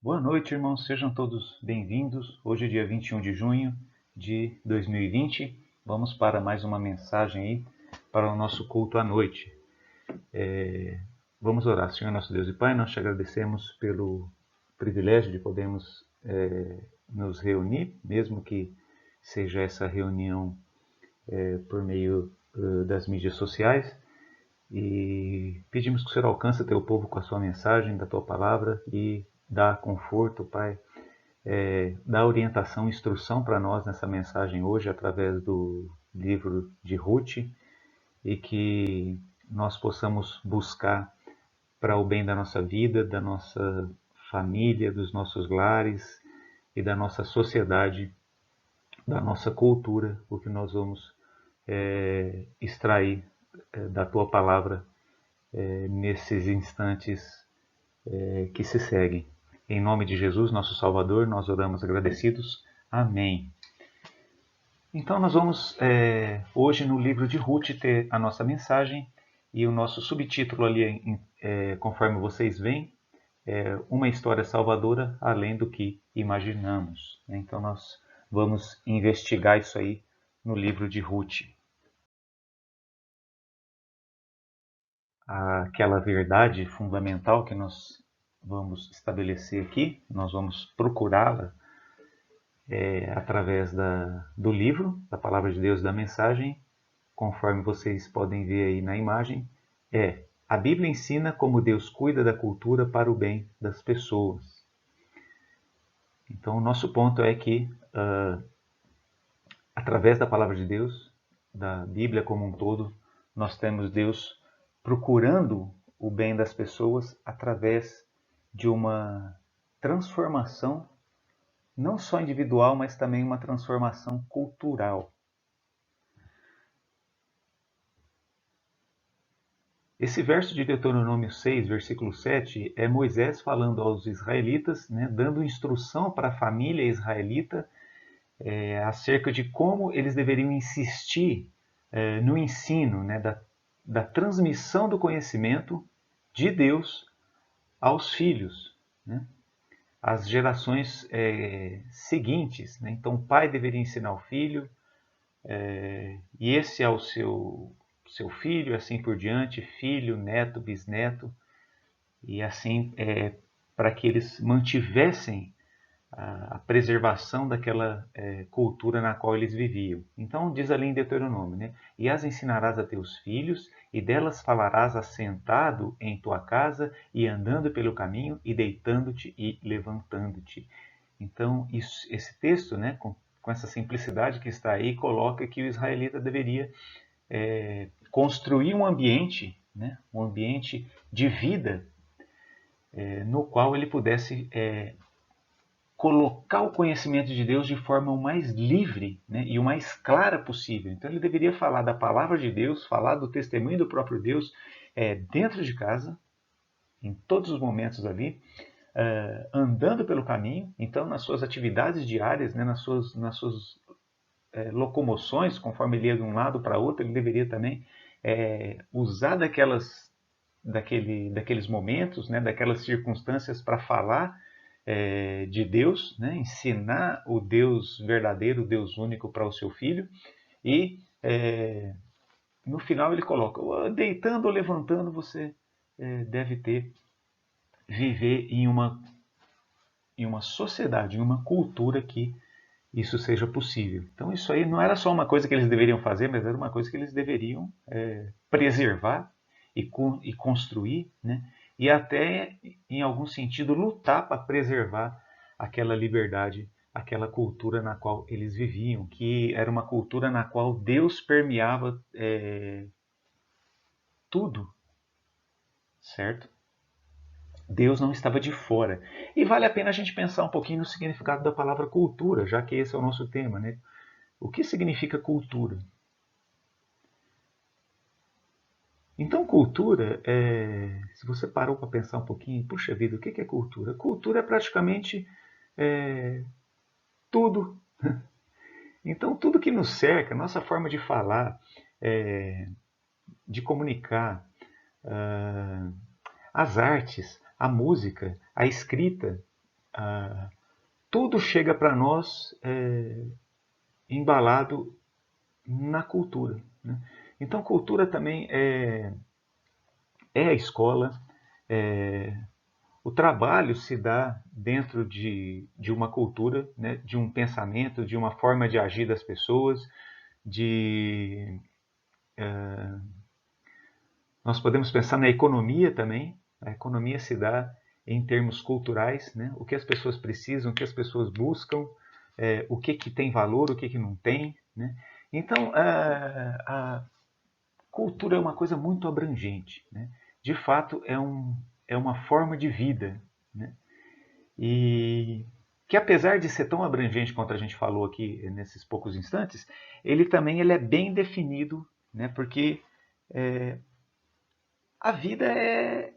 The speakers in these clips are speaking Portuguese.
Boa noite, irmãos. Sejam todos bem-vindos. Hoje é dia 21 de junho de 2020. Vamos para mais uma mensagem aí para o nosso culto à noite. Vamos orar. Senhor nosso Deus e Pai, nós te agradecemos pelo privilégio de podermos nos reunir, mesmo que seja essa reunião por meio das mídias sociais. E pedimos que o Senhor alcance teu povo com a sua mensagem, da tua palavra e dá conforto, Pai, dá orientação, instrução para nós nessa mensagem hoje através do livro de Ruth e que nós possamos buscar para o bem da nossa vida, da nossa família, dos nossos lares e da nossa sociedade, da nossa cultura, o que nós vamos extrair da tua palavra nesses instantes que se seguem. Em nome de Jesus, nosso Salvador, nós oramos agradecidos. Amém. Então nós vamos hoje no livro de Ruth ter a nossa mensagem e o nosso subtítulo ali, conforme vocês veem, uma história salvadora além do que imaginamos. Então nós vamos investigar isso aí no livro de Ruth. Aquela verdade fundamental que nós vamos estabelecer aqui, nós vamos procurá-la através do livro, da Palavra de Deus, da mensagem, conforme vocês podem ver aí na imagem, a Bíblia ensina como Deus cuida da cultura para o bem das pessoas. Então o nosso ponto é que, através da Palavra de Deus, da Bíblia como um todo, nós temos Deus procurando o bem das pessoas através de uma transformação, não só individual, mas também uma transformação cultural. Esse verso de Deuteronômio 6, versículo 7, é Moisés falando aos israelitas, dando instrução para a família israelita acerca de como eles deveriam insistir no ensino, da transmissão do conhecimento de Deus aos filhos, às gerações seguintes. Então, o pai deveria ensinar o filho, e esse é o seu filho, assim por diante, filho, neto, bisneto, e assim para que eles mantivessem a preservação daquela cultura na qual eles viviam. Então diz ali em Deuteronômio, e as ensinarás a teus filhos, e delas falarás assentado em tua casa, e andando pelo caminho, e deitando-te e levantando-te. Então esse texto, com essa simplicidade que está aí, coloca que o israelita deveria construir um ambiente de vida no qual ele pudesse colocar o conhecimento de Deus de forma o mais livre e o mais clara possível. Então ele deveria falar da palavra de Deus, falar do testemunho do próprio Deus dentro de casa, em todos os momentos ali, andando pelo caminho, então nas suas atividades diárias, nas suas locomoções, conforme ele ia de um lado para outro, ele deveria também usar daqueles momentos, daquelas circunstâncias para falar de Deus, ensinar o Deus verdadeiro, o Deus único para o seu filho, e no final ele coloca, deitando ou levantando, você deve viver em uma sociedade, em uma cultura que isso seja possível. Então isso aí não era só uma coisa que eles deveriam fazer, mas era uma coisa que eles deveriam preservar e construir, e até, em algum sentido, lutar para preservar aquela liberdade, aquela cultura na qual eles viviam, que era uma cultura na qual Deus permeava tudo, certo? Deus não estava de fora. E vale a pena a gente pensar um pouquinho no significado da palavra cultura, já que esse é o nosso tema, O que significa cultura? Então, cultura, se você parou para pensar um pouquinho, puxa vida, o que é cultura? Cultura é praticamente tudo. Então, tudo que nos cerca, nossa forma de falar, de comunicar, as artes, a música, a escrita, tudo chega para nós embalado na cultura, né? Então, cultura também é a escola, o trabalho se dá dentro de uma cultura, né? De um pensamento, de uma forma de agir das pessoas, nós podemos pensar na economia também. A economia se dá em termos culturais, né? O que as pessoas precisam, o que as pessoas buscam, o que tem valor, o que não tem, né? Então, a cultura é uma coisa muito abrangente, né? De fato, é uma forma de vida, né? E que, apesar de ser tão abrangente quanto a gente falou aqui nesses poucos instantes, ele é bem definido, né? Porque a vida é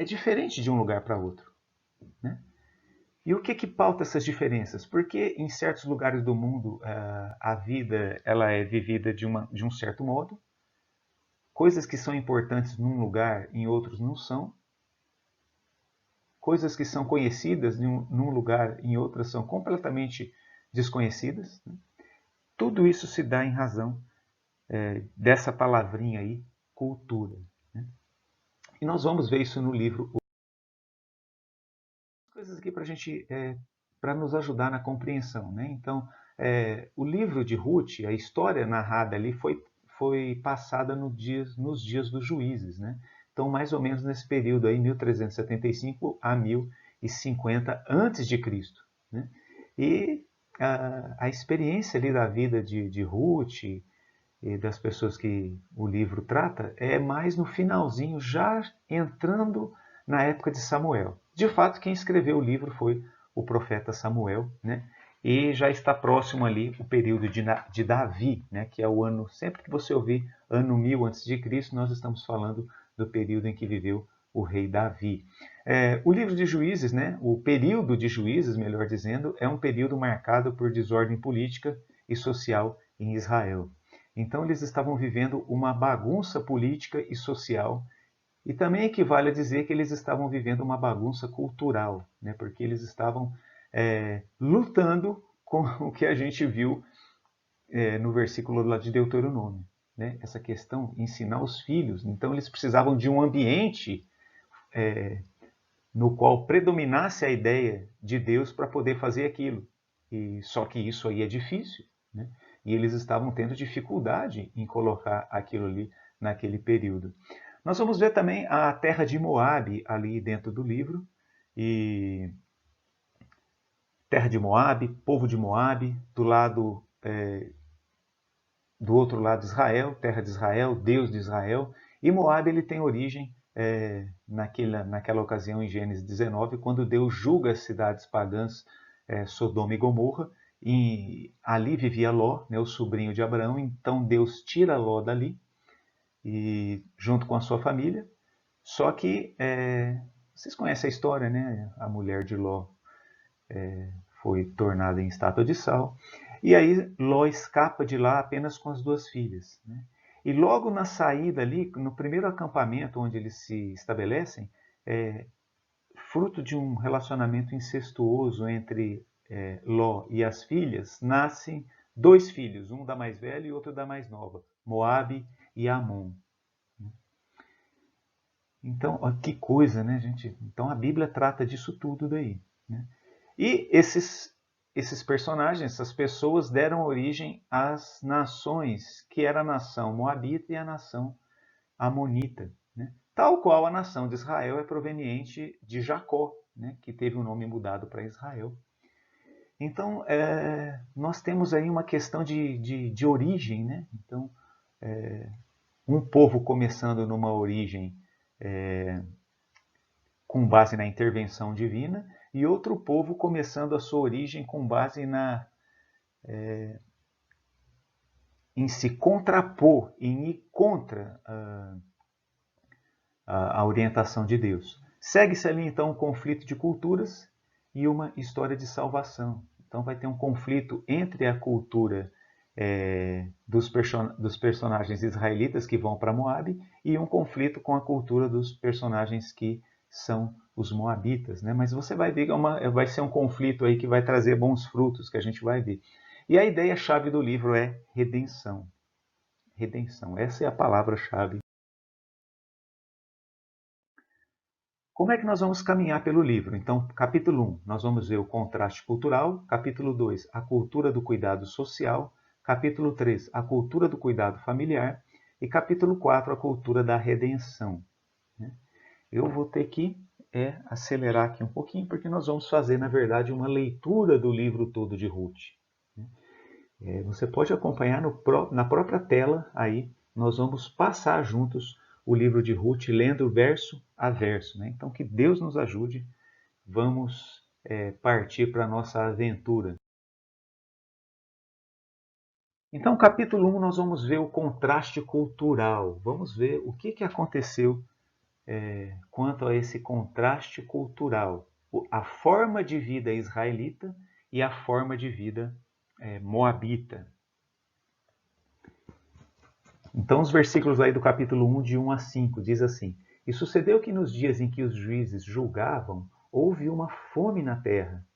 diferente de um lugar para outro, né? E o que pauta essas diferenças? Porque em certos lugares do mundo a vida ela é vivida de um certo modo, coisas que são importantes num lugar, em outros não são, coisas que são conhecidas num lugar, em outras são completamente desconhecidas, né? Tudo isso se dá em razão dessa palavrinha aí, cultura, né? E nós vamos ver isso no livro. Coisas aqui para a gente, para nos ajudar na compreensão, né? Então, o livro de Ruth, a história narrada ali foi passada nos dias dos juízes, né? Então, mais ou menos nesse período aí, 1375 a 1050 antes de Cristo, né? E a experiência ali da vida de Ruth e das pessoas que o livro trata é mais no finalzinho, já entrando na época de Samuel. De fato, quem escreveu o livro foi o profeta Samuel, né? E já está próximo ali o período de Davi, né? Que é o ano, sempre que você ouvir ano 1000 a.C., nós estamos falando do período em que viveu o rei Davi. O livro de Juízes, né? O período de Juízes, melhor dizendo, é um período marcado por desordem política e social em Israel. Então eles estavam vivendo uma bagunça política e social, e também equivale a dizer que eles estavam vivendo uma bagunça cultural, né? Porque eles estavam lutando com o que a gente viu no versículo lá de Deuteronômio, né? Essa questão, ensinar os filhos. Então eles precisavam de um ambiente no qual predominasse a ideia de Deus para poder fazer aquilo. E só que isso aí é difícil, né? E eles estavam tendo dificuldade em colocar aquilo ali naquele período. Nós vamos ver também a terra de Moabe ali dentro do livro. E terra de Moabe, povo de Moabe, do outro lado de Israel, terra de Israel, Deus de Israel. E Moabe ele tem origem naquela ocasião em Gênesis 19, quando Deus julga as cidades pagãs, Sodoma e Gomorra, e ali vivia Ló, né, o sobrinho de Abraão. Então Deus tira Ló dali, e junto com a sua família. Só que vocês conhecem a história, né? A mulher de Ló foi tornada em estátua de sal. E aí Ló escapa de lá apenas com as duas filhas, né? E logo na saída ali, no primeiro acampamento onde eles se estabelecem, fruto de um relacionamento incestuoso entre Ló e as filhas, nascem dois filhos, um da mais velha e outro da mais nova, Moabe e Amon. Então, ó, que coisa, né, gente? Então a Bíblia trata disso tudo daí, né? E esses personagens, essas pessoas deram origem às nações, que era a nação moabita e a nação amonita, né? Tal qual a nação de Israel é proveniente de Jacó, né? Que teve o nome mudado para Israel. Então, nós temos aí uma questão de origem, né? Então, um povo começando numa origem com base na intervenção divina, e outro povo começando a sua origem com base em se contrapor, em ir contra a orientação de Deus. Segue-se ali então um conflito de culturas e uma história de salvação. Então vai ter um conflito entre a cultura dos personagens israelitas que vão para Moabe e um conflito com a cultura dos personagens que são os moabitas, né? Mas você vai ver que vai ser um conflito aí que vai trazer bons frutos, que a gente vai ver. E a ideia-chave do livro é redenção. Redenção, essa é a palavra-chave. Como é que nós vamos caminhar pelo livro? Então, capítulo 1, nós vamos ver o contraste cultural. Capítulo 2, a cultura do cuidado social. Capítulo 3, a cultura do cuidado familiar. E capítulo 4, a cultura da redenção. Eu vou ter que acelerar aqui um pouquinho, porque nós vamos fazer, na verdade, uma leitura do livro todo de Ruth. Você pode acompanhar na própria tela aí, nós vamos passar juntos o livro de Ruth, lendo verso a verso. Né? Então, que Deus nos ajude. Vamos partir para a nossa aventura. Então, capítulo 1, nós vamos ver o contraste cultural. Vamos ver o que aconteceu quanto a esse contraste cultural. A forma de vida israelita e a forma de vida moabita. Então, os versículos aí do capítulo 1, de 1 a 5, diz assim: E sucedeu que nos dias em que os juízes julgavam, houve uma fome na terra.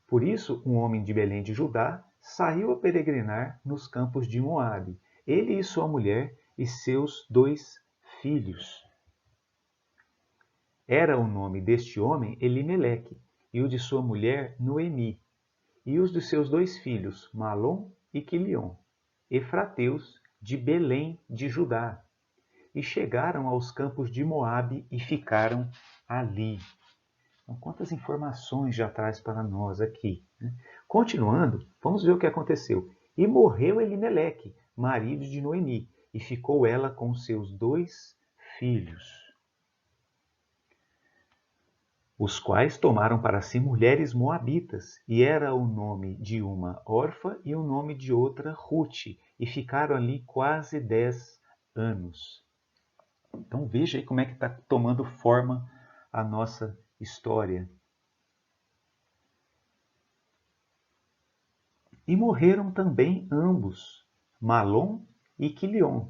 Por isso, um homem de Belém de Judá saiu a peregrinar nos campos de Moabe, ele e sua mulher e seus 2 filhos. Era o nome deste homem Elimeleque, e o de sua mulher Noemi, e os de seus 2 filhos, Malom e Quilion, efrateus de Belém de Judá. E chegaram aos campos de Moabe e ficaram ali. Então, quantas informações já traz para nós aqui, né? Continuando, vamos ver o que aconteceu. E morreu Elimeleque, marido de Noemi, e ficou ela com seus 2 filhos, os quais tomaram para si mulheres moabitas, e era o nome de uma Orfa e o nome de outra Ruth, e ficaram ali quase 10 anos. Então veja aí como é que está tomando forma a nossa história. E morreram também ambos, Malom e Quilion,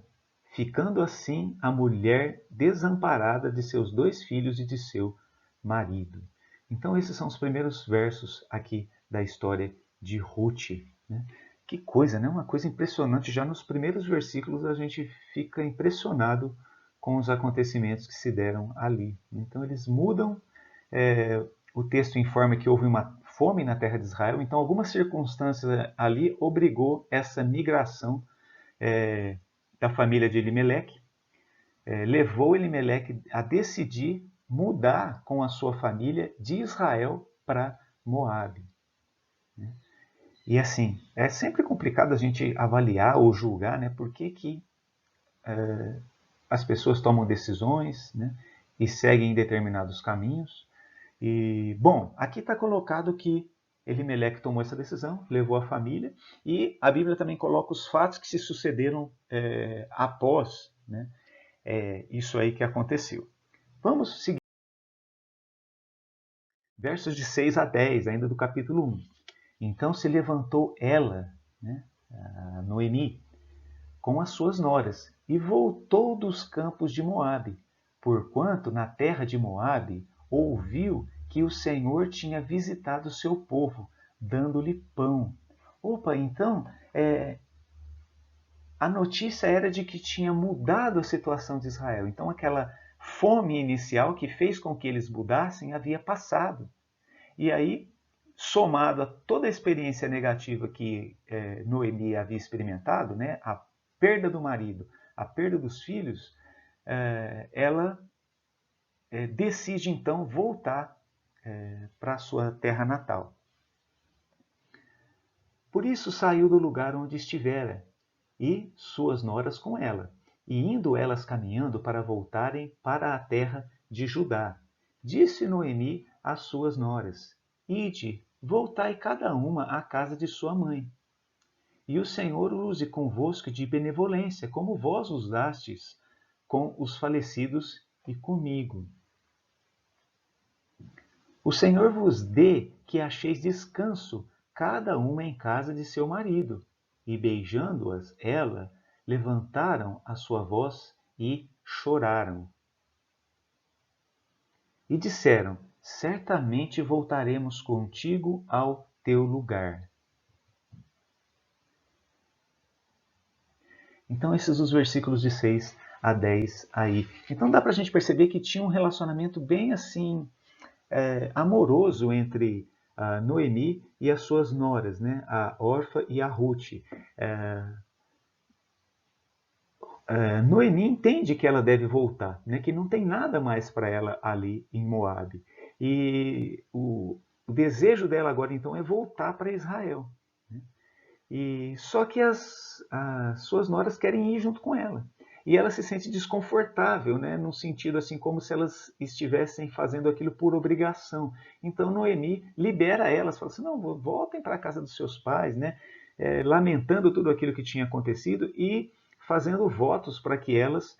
ficando assim a mulher desamparada de seus 2 filhos e de seu marido. Então esses são os primeiros versos aqui da história de Ruth. Né? Que coisa, né? Uma coisa impressionante. Já nos primeiros versículos a gente fica impressionado com os acontecimentos que se deram ali. Então eles mudam, o texto informa que houve uma fome na terra de Israel, então algumas circunstâncias ali obrigou essa migração da família de Elimeleque, levou Elimeleque a decidir mudar com a sua família de Israel para Moabe. Né? E assim, é sempre complicado a gente avaliar ou julgar, né, por que as pessoas tomam decisões, né, e seguem determinados caminhos. E, bom, aqui está colocado que Elimeleque tomou essa decisão, levou a família, e a Bíblia também coloca os fatos que se sucederam após, né, isso aí que aconteceu. Vamos seguir. Versos de 6 a 10, ainda do capítulo 1. Então se levantou ela, né, a Noemi, com as suas noras, e voltou dos campos de Moabe, porquanto na terra de Moabe ouviu que o Senhor tinha visitado o seu povo, dando-lhe pão. Opa, então a notícia era de que tinha mudado a situação de Israel. Então aquela fome inicial que fez com que eles mudassem havia passado. E aí, somado a toda a experiência negativa que Noemi havia experimentado, né, a perda do marido, a perda dos filhos, ela decide então voltar para a sua terra natal. Por isso saiu do lugar onde estivera, e suas noras com ela, e indo elas caminhando para voltarem para a terra de Judá. Disse Noemi às suas noras: Ide, voltai cada uma à casa de sua mãe. E o Senhor use convosco de benevolência, como vós usastes com os falecidos e comigo. O Senhor vos dê que acheis descanso, cada uma em casa de seu marido. E beijando-as, ela levantaram a sua voz e choraram. E disseram: certamente voltaremos contigo ao teu lugar. Então, esses os versículos de 6 a 10 aí. Então, dá para a gente perceber que tinha um relacionamento bem assim, amoroso entre a Noemi e as suas noras, né? A Orfa e a Ruth. Noemi entende que ela deve voltar, né? Que não tem nada mais para ela ali em Moabe. E o desejo dela agora, então, é voltar para Israel. Né? E só que as suas noras querem ir junto com ela. E ela se sente desconfortável, né, num sentido assim como se elas estivessem fazendo aquilo por obrigação. Então Noemi libera elas, fala assim: não, voltem para a casa dos seus pais, né, lamentando tudo aquilo que tinha acontecido e fazendo votos para que elas,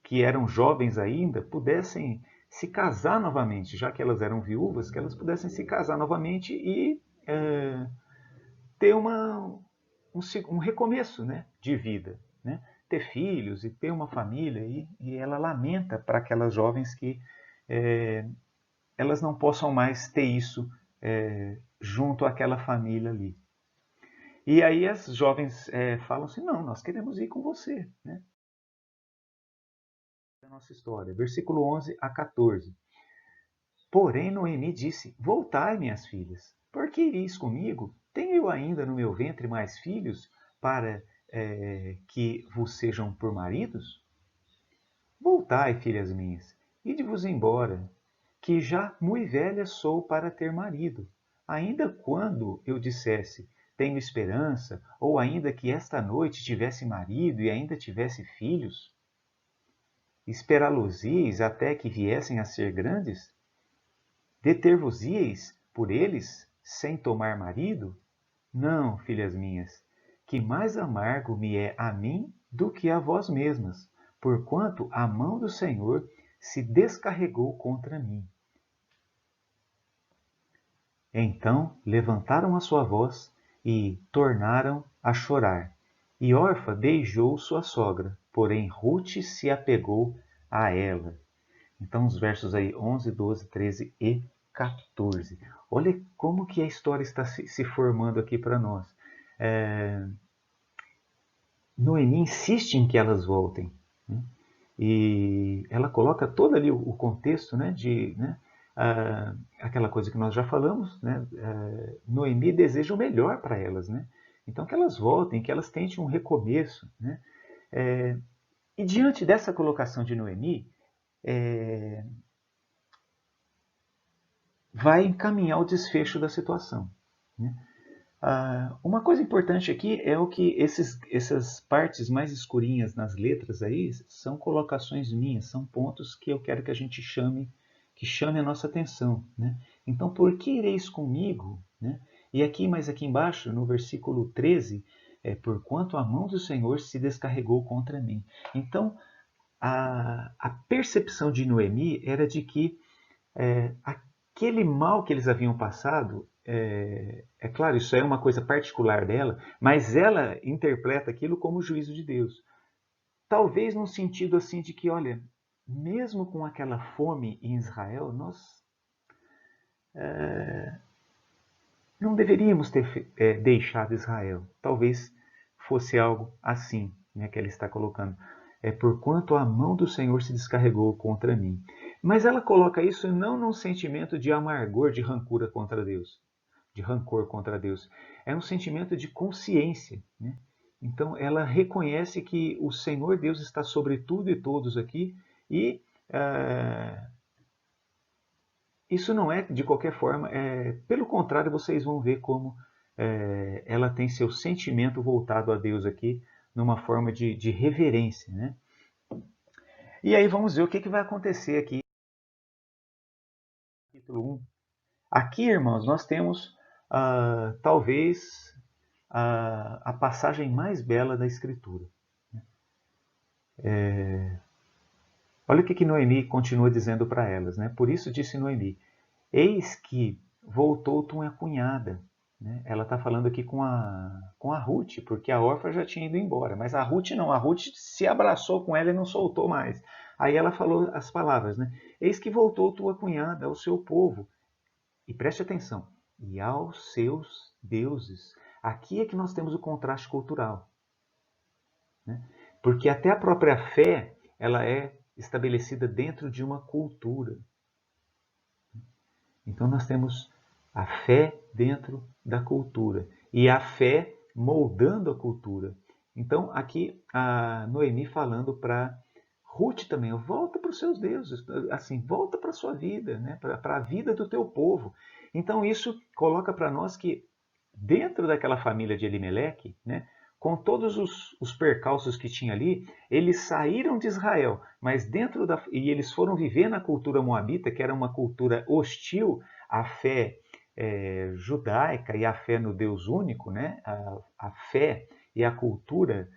que eram jovens ainda, pudessem se casar novamente, já que elas eram viúvas, que elas pudessem se casar novamente e ter um recomeço, né, de vida, né? Ter filhos e ter uma família. E ela lamenta para aquelas jovens que elas não possam mais ter isso junto àquela família ali. E aí as jovens falam assim: não, nós queremos ir com você. Né? A nossa história, versículo 11 a 14. Porém Noemi disse: voltai, minhas filhas, por que iris comigo? Tenho eu ainda no meu ventre mais filhos para que vos sejam por maridos? Voltai, filhas minhas, ide-vos embora, que já mui velha sou para ter marido. Ainda quando eu dissesse: tenho esperança, ou ainda que esta noite tivesse marido e ainda tivesse filhos, esperá-los-eis até que viessem a ser grandes? Deter-vos-eis por eles, sem tomar marido? Não, filhas minhas, que mais amargo me é a mim do que a vós mesmas, porquanto a mão do Senhor se descarregou contra mim. Então levantaram a sua voz e tornaram a chorar. E Orfa beijou sua sogra, porém Ruth se apegou a ela. Então os versos aí 11, 12, 13 e 14. Olha como que a história está se formando aqui para nós. Noemi insiste em que elas voltem. Né? E ela coloca todo ali o contexto, né, de aquela coisa que nós já falamos. Né? Noemi deseja o melhor para elas. Né? Então que elas voltem, que elas tentem um recomeço. Né? E diante dessa colocação de Noemi, vai encaminhar o desfecho da situação. Né? Uma coisa importante aqui é o que essas partes mais escurinhas nas letras aí são colocações minhas, são pontos que eu quero que a gente que chame a nossa atenção. Né? Então, por que ireis comigo? Né? E aqui, mais aqui embaixo, no versículo 13, porquanto a mão do Senhor se descarregou contra mim. Então, a percepção de Noemi era de que aquele mal que eles haviam passado, claro, isso é uma coisa particular dela, mas ela interpreta aquilo como o juízo de Deus. Talvez num sentido assim de que, olha, mesmo com aquela fome em Israel, nós não deveríamos ter deixado Israel. Talvez fosse algo assim, né, que ela está colocando. Porquanto a mão do Senhor se descarregou contra mim. Mas ela coloca isso não num sentimento de amargor, de rancor contra Deus. De rancor contra Deus. É um sentimento de consciência. Né? Então ela reconhece que o Senhor Deus está sobre tudo e todos aqui e isso não é de qualquer forma, pelo contrário, vocês vão ver como ela tem seu sentimento voltado a Deus aqui, numa forma de reverência. Né? E aí vamos ver o que vai acontecer aqui. Capítulo 1. Aqui, irmãos, nós temos talvez a passagem mais bela da Escritura. Olha o que Noemi continua dizendo para elas. Né? Por isso disse Noemi: eis que voltou tua cunhada. Né? Ela está falando aqui com a Ruth, porque a Orfa já tinha ido embora. Mas a Ruth não, a Ruth se abraçou com ela e não soltou mais. Aí ela falou as palavras, né? Eis que voltou tua cunhada ao seu povo. E preste atenção, e aos seus deuses. Aqui é que nós temos o contraste cultural, né? Porque até a própria fé, ela é estabelecida dentro de uma cultura. Então nós temos a fé dentro da cultura e a fé moldando a cultura. Então aqui a Noemi falando para Ruth também, volta para os seus deuses, assim, volta para a sua vida, né? Para a vida do teu povo. Então isso coloca para nós que dentro daquela família de Elimeleque, né, com todos os percalços que tinha ali, eles saíram de Israel, mas e eles foram viver na cultura moabita, que era uma cultura hostil à fé judaica e à fé no Deus único, né? A fé e a cultura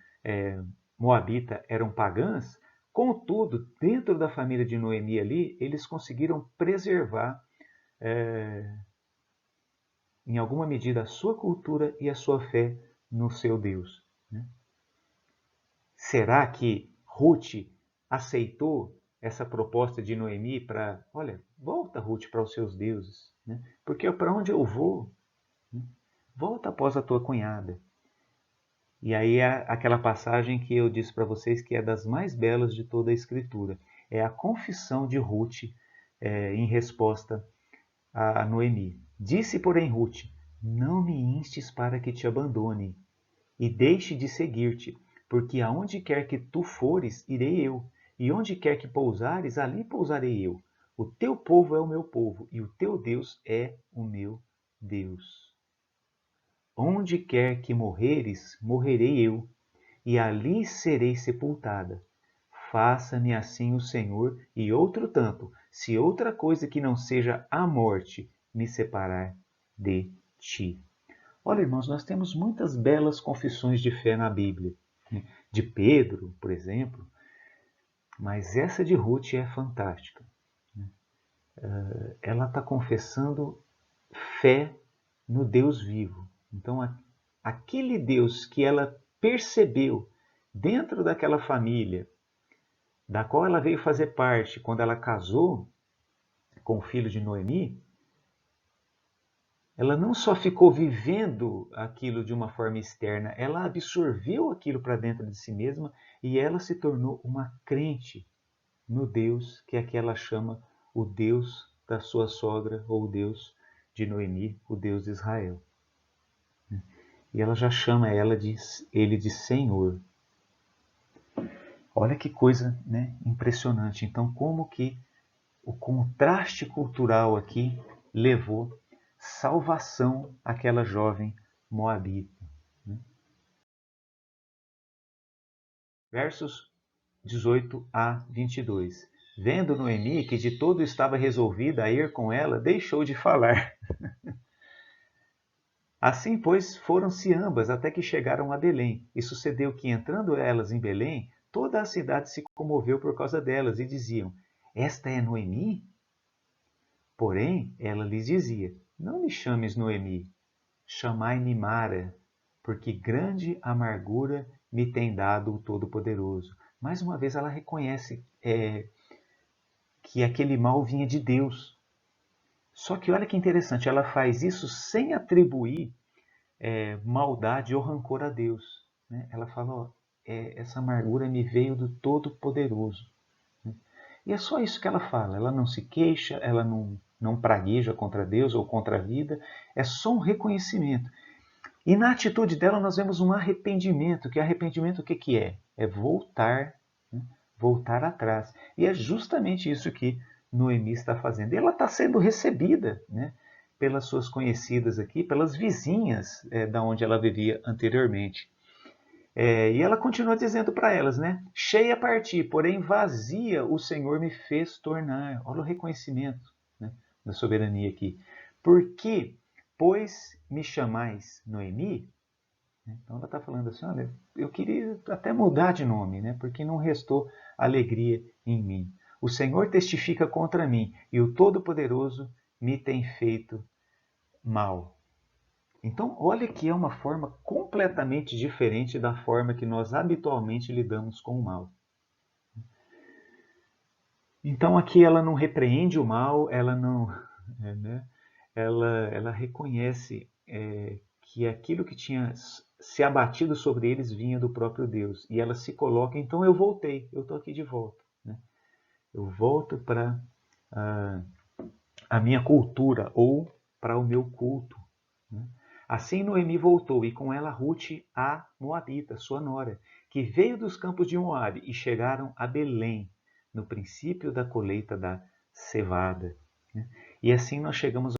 moabita eram pagãs. Contudo, dentro da família de Noemi ali, eles conseguiram preservar em alguma medida a sua cultura e a sua fé no seu Deus, né? Será que Ruth aceitou essa proposta de Noemi para, olha, volta Ruth para os seus deuses, né? Porque para onde eu vou, né? Volta após a tua cunhada. E aí é aquela passagem que eu disse para vocês que é das mais belas de toda a Escritura. É a confissão de Ruth em resposta a Noemi. Disse, porém, Ruth: não me instes para que te abandone e deixe de seguir-te, porque aonde quer que tu fores, irei eu, e onde quer que pousares, ali pousarei eu. O teu povo é o meu povo, e o teu Deus é o meu Deus. Onde quer que morreres, morrerei eu, e ali serei sepultada. Faça-me assim o Senhor, e outro tanto, se outra coisa que não seja a morte me separar de ti. Olha, irmãos, nós temos muitas belas confissões de fé na Bíblia, né? De Pedro, por exemplo, mas essa de Ruth é fantástica, né? Ela está confessando fé no Deus vivo. Então, aquele Deus que ela percebeu dentro daquela família, da qual ela veio fazer parte quando ela casou com o filho de Noemi, ela não só ficou vivendo aquilo de uma forma externa, ela absorveu aquilo para dentro de si mesma e ela se tornou uma crente no Deus que aqui ela chama o Deus da sua sogra ou o Deus de Noemi, o Deus de Israel. E ela já chama ele de Senhor. Olha que coisa, né, impressionante. Então, como que o contraste cultural aqui levou salvação àquela jovem moabita, né? Versos 18 a 22. Vendo Noemi que de todo estava resolvida a ir com ela, deixou de falar. Assim, pois, foram-se ambas até que chegaram a Belém. E sucedeu que, entrando elas em Belém, toda a cidade se comoveu por causa delas, e diziam: esta é Noemi? Porém, ela lhes dizia: não me chames Noemi, chamai-me Mara, porque grande amargura me tem dado o Todo-Poderoso. Mais uma vez ela reconhece que aquele mal vinha de Deus. Só que olha que interessante, ela faz isso sem atribuir maldade ou rancor a Deus, né? Ela fala, ó, essa amargura me veio do Todo-Poderoso, né? E é só isso que ela fala. Ela não se queixa, ela não pragueja contra Deus ou contra a vida. É só um reconhecimento. E na atitude dela nós vemos um arrependimento. Que arrependimento o que, que é? É voltar, né? Voltar atrás. E é justamente isso que Noemi está fazendo. E ela está sendo recebida, né, pelas suas conhecidas aqui, pelas vizinhas da onde ela vivia anteriormente. E ela continua dizendo para elas, né? Cheia a partir, porém vazia o Senhor me fez tornar. Olha o reconhecimento, né, da soberania aqui. Por que, pois, me chamais Noemi? Então ela está falando assim, olha, eu queria até mudar de nome, né? Porque não restou alegria em mim. O Senhor testifica contra mim e o Todo-Poderoso me tem feito mal. Então, olha que é uma forma completamente diferente da forma que nós habitualmente lidamos com o mal. Então aqui ela não repreende o mal, ela não, né? Ela reconhece que aquilo que tinha se abatido sobre eles vinha do próprio Deus. E ela se coloca, então eu voltei, eu estou aqui de volta. Né? Eu volto para a minha cultura ou para o meu culto. Né? Assim Noemi voltou, e com ela Ruth, a Moabita, sua nora, que veio dos campos de Moabe, e chegaram a Belém, no princípio da colheita da cevada. Né? E assim nós chegamos a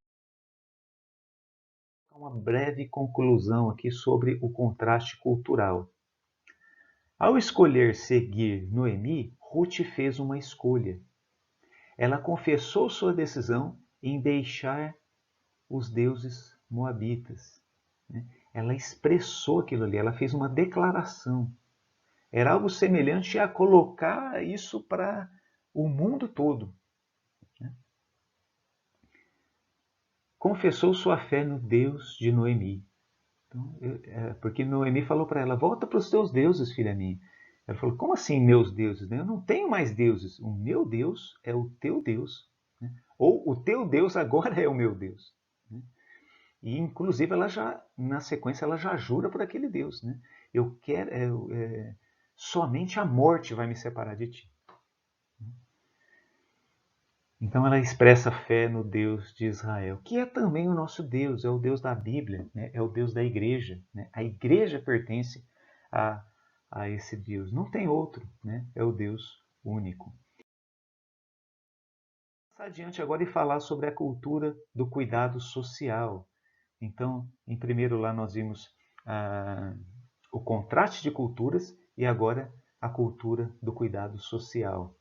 uma breve conclusão aqui sobre o contraste cultural. Ao escolher seguir Noemi, Ruth fez uma escolha. Ela confessou sua decisão em deixar os deuses moabitas. Né? Ela expressou aquilo ali, ela fez uma declaração. Era algo semelhante a colocar isso para o mundo todo. Né? Confessou sua fé no Deus de Noemi. Então, porque Noemi falou para ela, volta para os teus deuses, filha minha. Ela falou, como assim meus deuses? Eu não tenho mais deuses. O meu Deus é o teu Deus. Né? Ou o teu Deus agora é o meu Deus. Né? E, inclusive, ela já, na sequência, ela já jura por aquele Deus. Né? Eu quero, somente a morte vai me separar de ti. Então ela expressa fé no Deus de Israel, que é também o nosso Deus, é o Deus da Bíblia, né? É o Deus da igreja. Né? A igreja pertence a esse Deus, não tem outro, né? É o Deus único. Vou passar adiante agora e falar sobre a cultura do cuidado social. Então, em primeiro lá nós vimos o contraste de culturas e agora a cultura do cuidado social.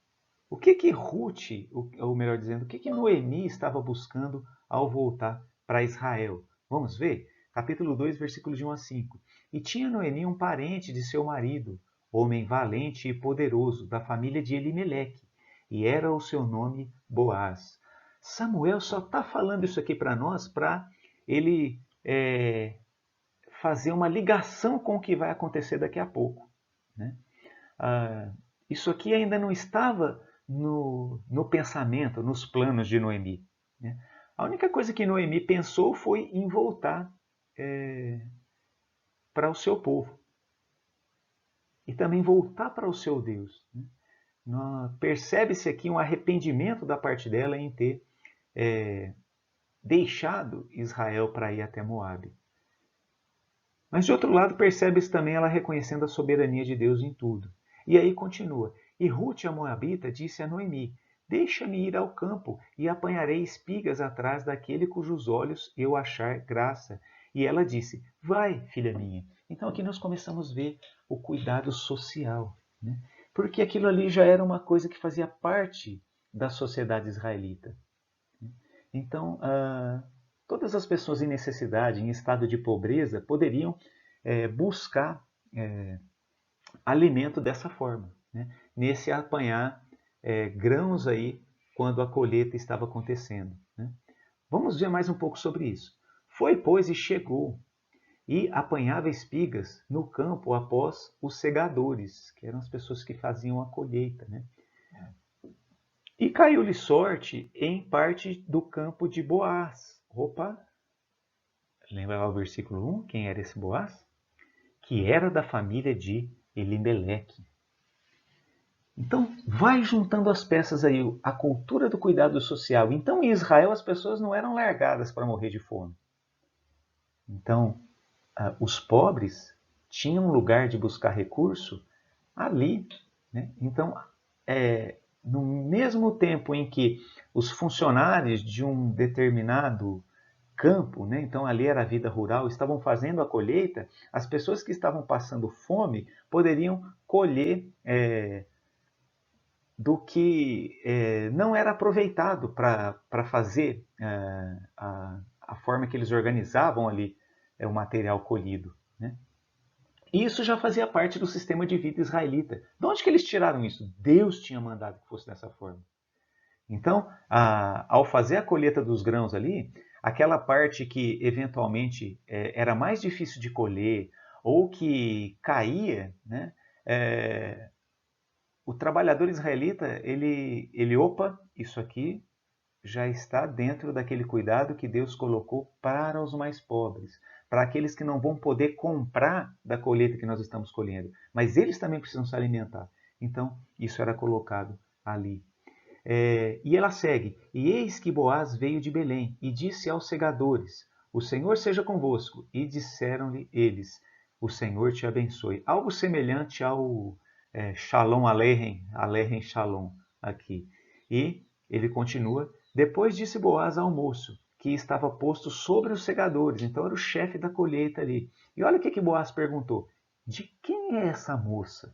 O que Ruth, ou melhor dizendo, o que Noemi estava buscando ao voltar para Israel? Vamos ver? Capítulo 2, versículos de 1 a 5. E tinha Noemi um parente de seu marido, homem valente e poderoso, da família de Elimeleque, e era o seu nome Boaz. Samuel só está falando isso aqui para nós, para ele fazer uma ligação com o que vai acontecer daqui a pouco. Né? Isso aqui ainda não estava no pensamento, nos planos de Noemi. Né? A única coisa que Noemi pensou foi em voltar para o seu povo. E também voltar para o seu Deus. Né? Percebe-se aqui um arrependimento da parte dela em ter deixado Israel para ir até Moabe. Mas de outro lado, percebe-se também ela reconhecendo a soberania de Deus em tudo. E aí continua. E Ruth, a Moabita, disse a Noemi, deixa-me ir ao campo e apanharei espigas atrás daquele cujos olhos eu achar graça. E ela disse, vai, filha minha. Então aqui nós começamos a ver o cuidado social. Né? Porque aquilo ali já era uma coisa que fazia parte da sociedade israelita. Então, todas as pessoas em necessidade, em estado de pobreza, poderiam buscar alimento dessa forma, né? Nesse apanhar grãos aí quando a colheita estava acontecendo. Né? Vamos ver mais um pouco sobre isso. Foi, pois, e chegou, e apanhava espigas no campo após os segadores, que eram as pessoas que faziam a colheita. Né? E caiu-lhe sorte em parte do campo de Boaz. Opa! Lembra lá o versículo 1? Quem era esse Boaz? Que era da família de Elimeleque. Então, vai juntando as peças aí, a cultura do cuidado social. Então, em Israel, as pessoas não eram largadas para morrer de fome. Então, os pobres tinham um lugar de buscar recurso ali. Né? Então, no mesmo tempo em que os funcionários de um determinado campo, né? Então ali era a vida rural, estavam fazendo a colheita, as pessoas que estavam passando fome poderiam colher do que não era aproveitado para fazer a forma que eles organizavam ali o material colhido. Né? E isso já fazia parte do sistema de vida israelita. De onde que eles tiraram isso? Deus tinha mandado que fosse dessa forma. Então, ao fazer a colheita dos grãos ali, aquela parte que eventualmente era mais difícil de colher ou que caía, né, o trabalhador israelita, opa, isso aqui já está dentro daquele cuidado que Deus colocou para os mais pobres, para aqueles que não vão poder comprar da colheita que nós estamos colhendo, mas eles também precisam se alimentar. Então, isso era colocado ali. E ela segue, e eis que Boaz veio de Belém, e disse aos segadores, o Senhor seja convosco. E disseram-lhe eles, o Senhor te abençoe. Algo semelhante ao Shalom Aleichem, Aleichem Shalom aqui. E ele continua, depois disse Boaz ao moço, que estava posto sobre os segadores, então era o chefe da colheita ali. E olha o que Boaz perguntou, de quem é essa moça?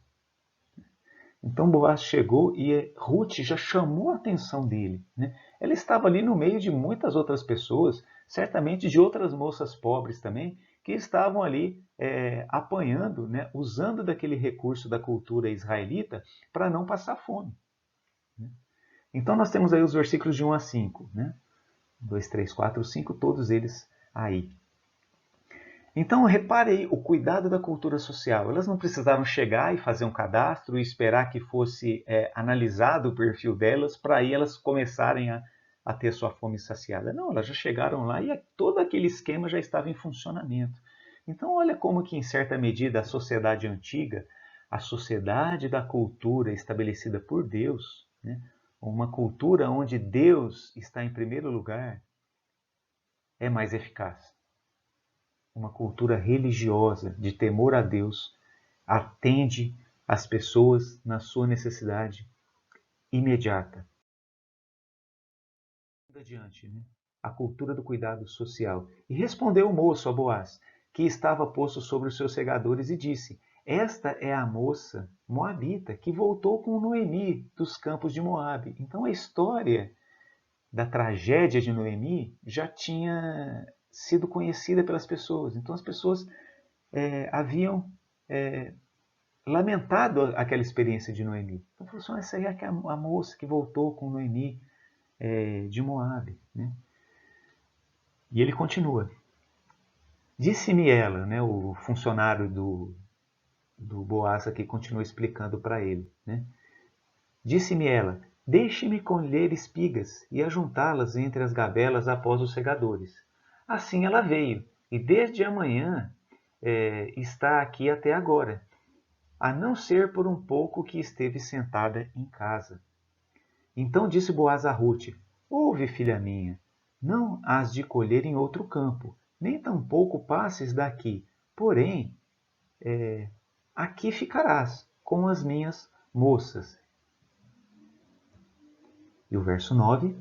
Então Boaz chegou e Ruth já chamou a atenção dele. Né? Ela estava ali no meio de muitas outras pessoas, certamente de outras moças pobres também, que estavam ali apanhando, né? Usando daquele recurso da cultura israelita para não passar fome. Né? Então nós temos aí os versículos de 1 a 5. Né? 2, 3, 4, 5, todos eles aí. Então, repare aí o cuidado da cultura social. Elas não precisaram chegar e fazer um cadastro e esperar que fosse analisado o perfil delas para aí elas começarem a ter sua fome saciada. Não, elas já chegaram lá e todo aquele esquema já estava em funcionamento. Então, olha como que, em certa medida, a sociedade antiga, a sociedade da cultura estabelecida por Deus, né, uma cultura onde Deus está em primeiro lugar, é mais eficaz. Uma cultura religiosa de temor a Deus atende as pessoas na sua necessidade imediata. Adiante, né? A cultura do cuidado social. E respondeu o moço a Boaz, que estava posto sobre os seus segadores, e disse, esta é a moça moabita que voltou com Noemi dos campos de Moabe. Então a história da tragédia de Noemi já tinha sido conhecida pelas pessoas. Então as pessoas haviam lamentado aquela experiência de Noemi. Então falou assim, essa aí é a moça que voltou com Noemi de Moabe. Né? E ele continua. Disse-me ela, né, o funcionário do Boaz aqui continua explicando para ele. Né? Disse-me ela, deixe-me colher espigas e ajuntá-las entre as gabelas após os segadores. Assim ela veio, e desde amanhã está aqui até agora, a não ser por um pouco que esteve sentada em casa. Então disse Boaz a Ruth, ouve, filha minha, não hás de colher em outro campo, nem tampouco passes daqui, porém, aqui ficarás com as minhas moças. E o verso 9,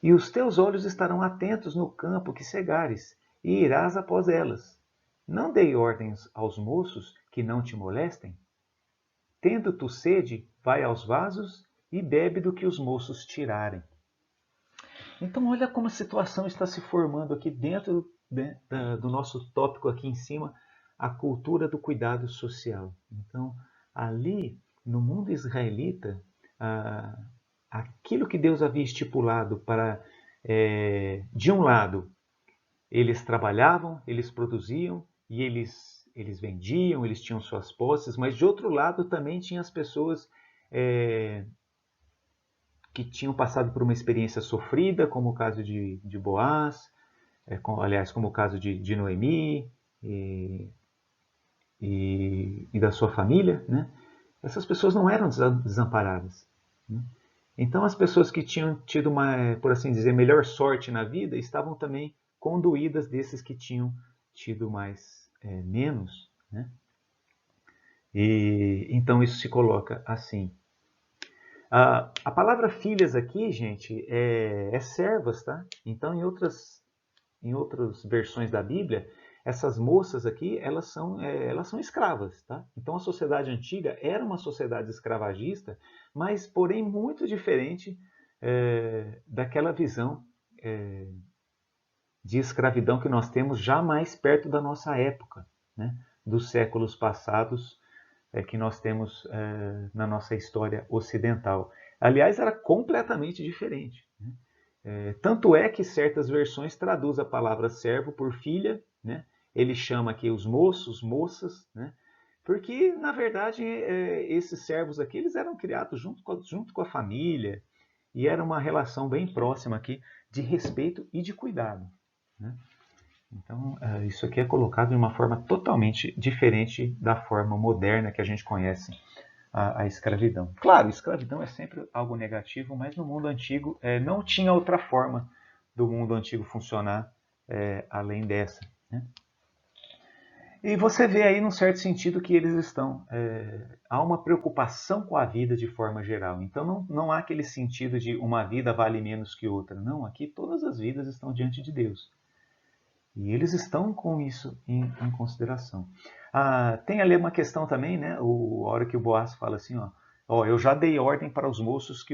e os teus olhos estarão atentos no campo que cegares, e irás após elas. Não dei ordens aos moços que não te molestem? Tendo tu sede, vai aos vasos e bebe do que os moços tirarem. Então olha como a situação está se formando aqui dentro do nosso tópico aqui em cima, a cultura do cuidado social. Então ali no mundo israelita, aquilo que Deus havia estipulado para, de um lado, eles trabalhavam, eles produziam e eles vendiam, eles tinham suas posses, mas de outro lado também tinha as pessoas que tinham passado por uma experiência sofrida, como o caso de Boaz, aliás, como o caso de Noemi e da sua família, né? Essas pessoas não eram desamparadas. Né? Então as pessoas que tinham tido uma, por assim dizer, melhor sorte na vida, estavam também conduídas desses que tinham tido menos. Né? E então isso se coloca assim. A palavra filhas aqui, gente, é servas, tá? Então em outras versões da Bíblia, essas moças aqui, elas são escravas, tá? Então a sociedade antiga era uma sociedade escravagista, mas porém muito diferente daquela visão de escravidão que nós temos já mais perto da nossa época, né? Dos séculos passados que nós temos na nossa história ocidental. Aliás, era completamente diferente. Né? Tanto é que certas versões traduzem a palavra servo por filha, né? Ele chama aqui os moços, moças, né? Porque, na verdade, esses servos aqui, eles eram criados junto com a família, e era uma relação bem próxima aqui de respeito e de cuidado, né? Então, isso aqui é colocado de uma forma totalmente diferente da forma moderna que a gente conhece a escravidão. Claro, escravidão é sempre algo negativo, mas no mundo antigo não tinha outra forma do mundo antigo funcionar além dessa, né? E você vê aí, num certo sentido, que eles estão. Há uma preocupação com a vida de forma geral. Então, não há aquele sentido de uma vida vale menos que outra. Não, aqui todas as vidas estão diante de Deus. E eles estão com isso em consideração. Tem ali uma questão também, né? A hora que o Boaz fala assim, ó, eu já dei ordem para os moços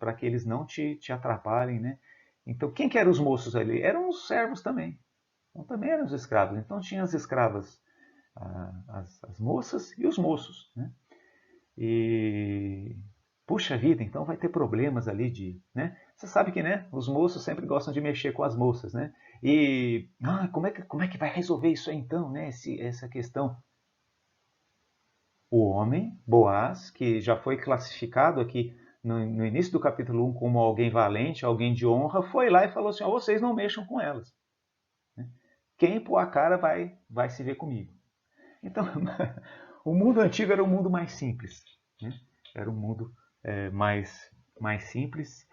para que eles não te atrapalhem, né? Então, quem que eram os moços ali? Eram os servos também. Então, também eram os escravos. Então, tinha as escravas, as moças e os moços, né? E puxa vida, então vai ter problemas ali né? Você sabe que, né? Os moços sempre gostam de mexer com as moças, né? E como é que vai resolver isso aí então, né? Essa questão. O homem, Boaz, que já foi classificado aqui no início do capítulo 1 como alguém valente, alguém de honra, foi lá e falou assim: vocês não mexam com elas. Quem pôr a cara vai se ver comigo. Então, o mundo antigo era um mundo mais simples, né? Era um mundo mais simples.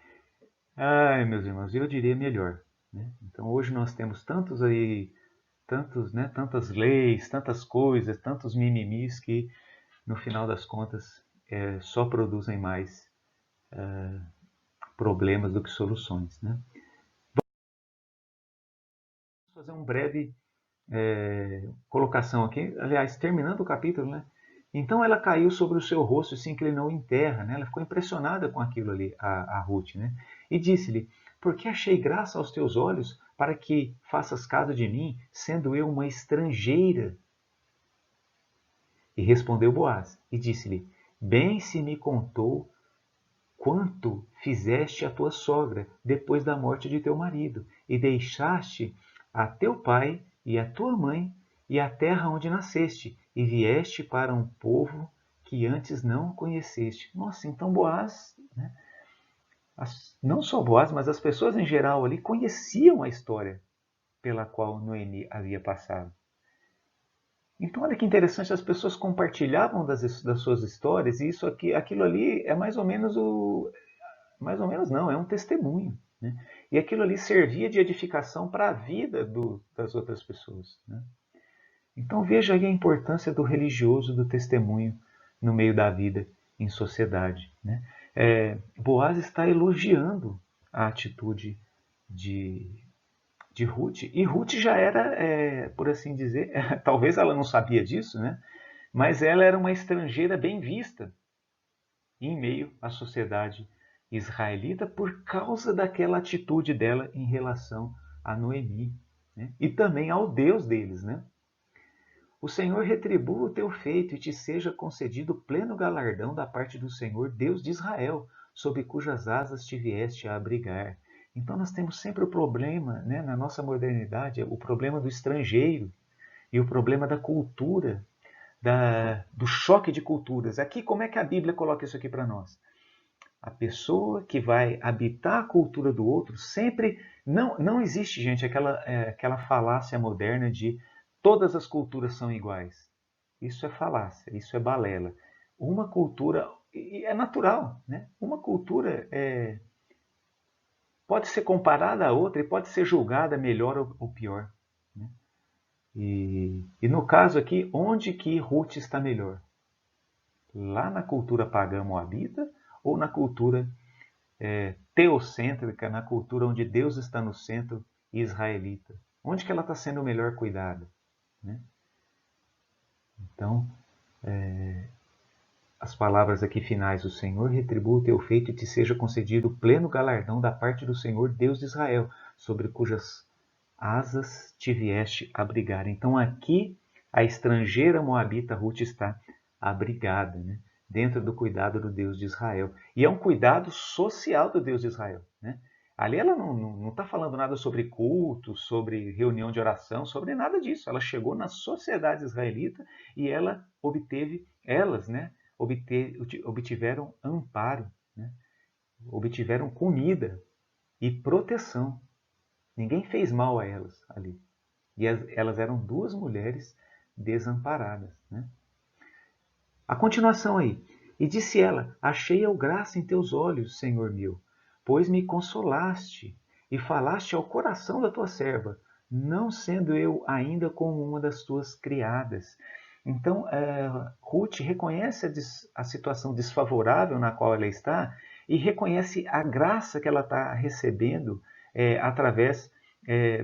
Ai, meus irmãos, eu diria melhor, né? Então, hoje nós temos tantas leis, tantas coisas, tantos mimimis que, no final das contas, só produzem mais problemas do que soluções, né? Vamos fazer um breve colocação aqui, aliás, terminando o capítulo, né? Então ela caiu sobre o seu rosto e se inclinou em terra, né? Ela ficou impressionada com aquilo ali, a Ruth, né? E disse-lhe: porque achei graça aos teus olhos para que faças caso de mim, sendo eu uma estrangeira? E respondeu Boaz e disse-lhe: bem se me contou quanto fizeste a tua sogra depois da morte de teu marido, e deixaste a teu pai e a tua mãe e a terra onde nasceste, e vieste para um povo que antes não conheceste. Nossa, então Boaz, né? Não só Boaz, mas as pessoas em geral ali conheciam a história pela qual Noemi havia passado. Então, olha que interessante, as pessoas compartilhavam das suas histórias, e aquilo ali é mais ou menos mais ou menos não, é um testemunho, né? E aquilo ali servia de edificação para a vida das outras pessoas, né? Então veja aí a importância do religioso, do testemunho no meio da vida em sociedade, né? Boaz está elogiando a atitude de, de Ruth, e Ruth já era, por assim dizer, talvez ela não sabia disso, né? Mas ela era uma estrangeira bem vista em meio à sociedade israelita por causa daquela atitude dela em relação a Noemi, né? E também ao Deus deles, né? O Senhor retribua o teu feito e te seja concedido pleno galardão da parte do Senhor, Deus de Israel, sob cujas asas te vieste a abrigar. Então nós temos sempre o problema, né, na nossa modernidade, o problema do estrangeiro e o problema da cultura, do choque de culturas. Aqui, como é que a Bíblia coloca isso aqui para nós? A pessoa que vai habitar a cultura do outro sempre. Não existe, gente, aquela falácia moderna de todas as culturas são iguais. Isso é falácia, isso é balela. Uma cultura. E é natural, né? Uma cultura pode ser comparada a outra e pode ser julgada melhor ou pior, né? E no caso aqui, onde que Ruth está melhor? Lá na cultura pagã moabita ou na cultura teocêntrica, na cultura onde Deus está no centro, israelita? Onde que ela está sendo melhor cuidada, né? Então, as palavras aqui finais: o Senhor retribua o teu feito e te seja concedido pleno galardão da parte do Senhor, Deus de Israel, sobre cujas asas te vieste abrigar. Então aqui a estrangeira moabita Ruth está abrigada, né? Dentro do cuidado do Deus de Israel. E é um cuidado social do Deus de Israel, né? Ali ela não está falando nada sobre culto, sobre reunião de oração, sobre nada disso. Ela chegou na sociedade israelita e elas, né, obtiveram amparo, né, obtiveram comida e proteção. Ninguém fez mal a elas ali. E elas eram duas mulheres desamparadas, né? A continuação aí. E disse ela: Achei-eu graça em teus olhos, Senhor meu, pois me consolaste e falaste ao coração da tua serva, não sendo eu ainda como uma das tuas criadas. Então, Ruth reconhece a situação desfavorável na qual ela está e reconhece a graça que ela está recebendo através